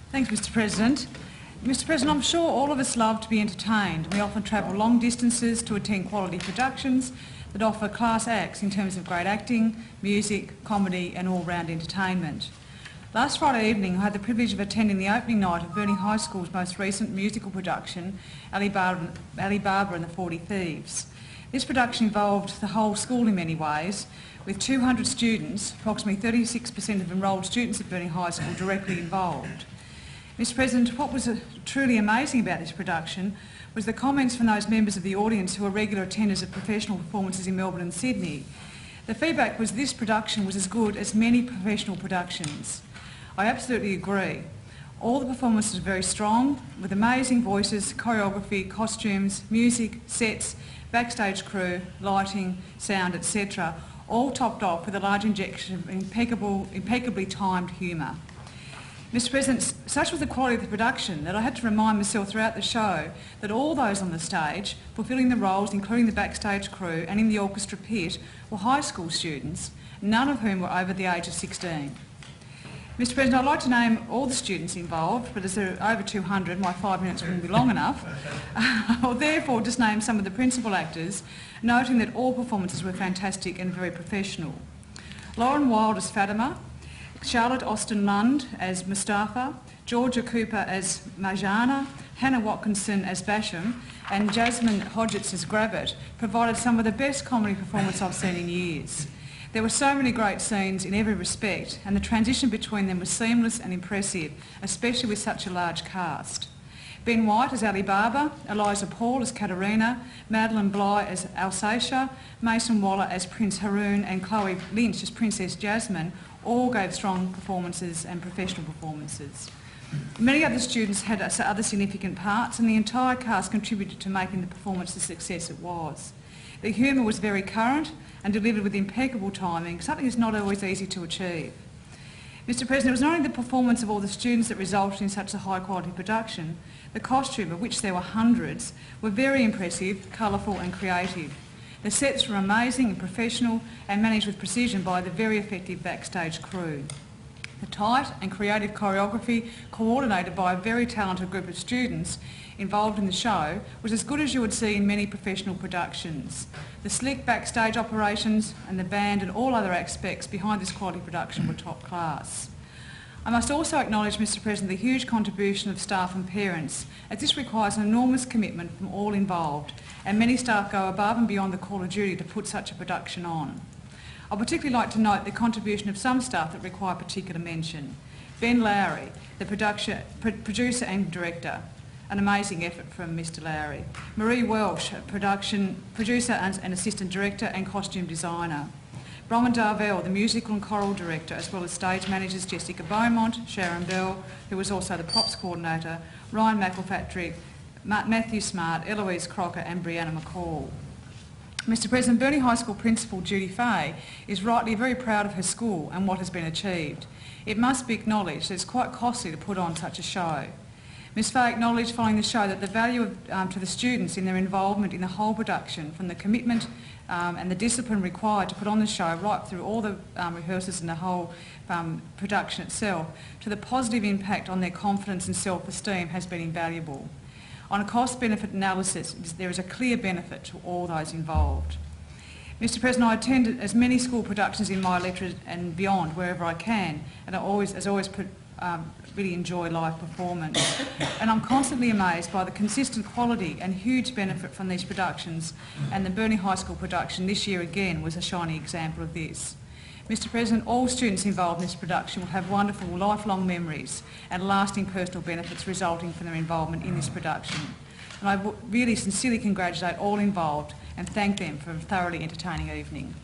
Thanks, Mr President. Mr President, I'm sure all of us love to be entertained. We often travel long distances to attend quality productions that offer class acts in terms of great acting, music, comedy and all-round entertainment. Last Friday evening I had the privilege of attending the opening night of Burnie High School's most recent musical production, Ali Baba and the 40 Thieves. This production involved the whole school in many ways, with 200 students, approximately 36% of enrolled students at Burnie High School, directly involved. Mr President, what was truly amazing about this production was the comments from those members of the audience who are regular attenders of professional performances in Melbourne and Sydney. The feedback was this production was as good as many professional productions. I absolutely agree. All the performances were very strong, with amazing voices, choreography, costumes, music, sets, backstage crew, lighting, sound, etc., all topped off with a large injection of impeccably timed humour. Mr President, such was the quality of the production that I had to remind myself throughout the show that all those on the stage, fulfilling the roles, including the backstage crew and in the orchestra pit, were high school students, none of whom were over the age of 16. Mr President, I'd like to name all the students involved, but as there are over 200, my 5 minutes wouldn't be long enough. I'll therefore just name some of the principal actors, noting that all performances were fantastic and very professional. Lauren Wilde as Fatima, Charlotte Austin Lund as Mustafa, Georgia Cooper as Marjana, Hannah Watkinson as Basham and Jasmine Hodgetts as Gravett provided some of the best comedy performance I've seen in years. There were so many great scenes in every respect and the transition between them was seamless and impressive, especially with such a large cast. Ben White as Ali Baba, Eliza Paul as Katerina, Madeline Bly as Alsatia, Mason Waller as Prince Haroon and Chloe Lynch as Princess Jasmine all gave strong performances and professional performances. Many other students had other significant parts and the entire cast contributed to making the performance the success it was. The humour was very current and delivered with impeccable timing, something that's not always easy to achieve. Mr President, it was not only the performance of all the students that resulted in such a high quality production, the costume, of which there were hundreds, were very impressive, colourful and creative. The sets were amazing and professional and managed with precision by the very effective backstage crew. The tight and creative choreography, coordinated by a very talented group of students involved in the show, was as good as you would see in many professional productions. The slick backstage operations and the band and all other aspects behind this quality production were top class. I must also acknowledge, Mr President, the huge contribution of staff and parents, as this requires an enormous commitment from all involved, and many staff go above and beyond the call of duty to put such a production on. I'd particularly like to note the contribution of some staff that require particular mention. Ben Lowry, the producer and director, an amazing effort from Mr Lowry. Marie Welsh, producer and assistant director and costume designer. Bronwyn Darvell, the musical and choral director, as well as stage managers Jessica Beaumont, Sharon Bell, who was also the props coordinator, Ryan McElpatrick, Matthew Smart, Eloise Crocker and Brianna McCall. Mr President, Burnie High School Principal Judy Fay is rightly very proud of her school and what has been achieved. It must be acknowledged that it's quite costly to put on such a show. Ms Fay acknowledged following the show that the value to the students in their involvement in the whole production, from the commitment and the discipline required to put on the show right through all the rehearsals and the whole production itself, to the positive impact on their confidence and self-esteem has been invaluable. On a cost-benefit analysis, there is a clear benefit to all those involved. Mr President, I attend as many school productions in my electorate and beyond wherever I can, and I always really enjoy live performance. And I'm constantly amazed by the consistent quality and huge benefit from these productions, and the Burnie High School production this year again was a shining example of this. Mr President, all students involved in this production will have wonderful lifelong memories and lasting personal benefits resulting from their involvement in this production. And I really sincerely congratulate all involved and thank them for a thoroughly entertaining evening.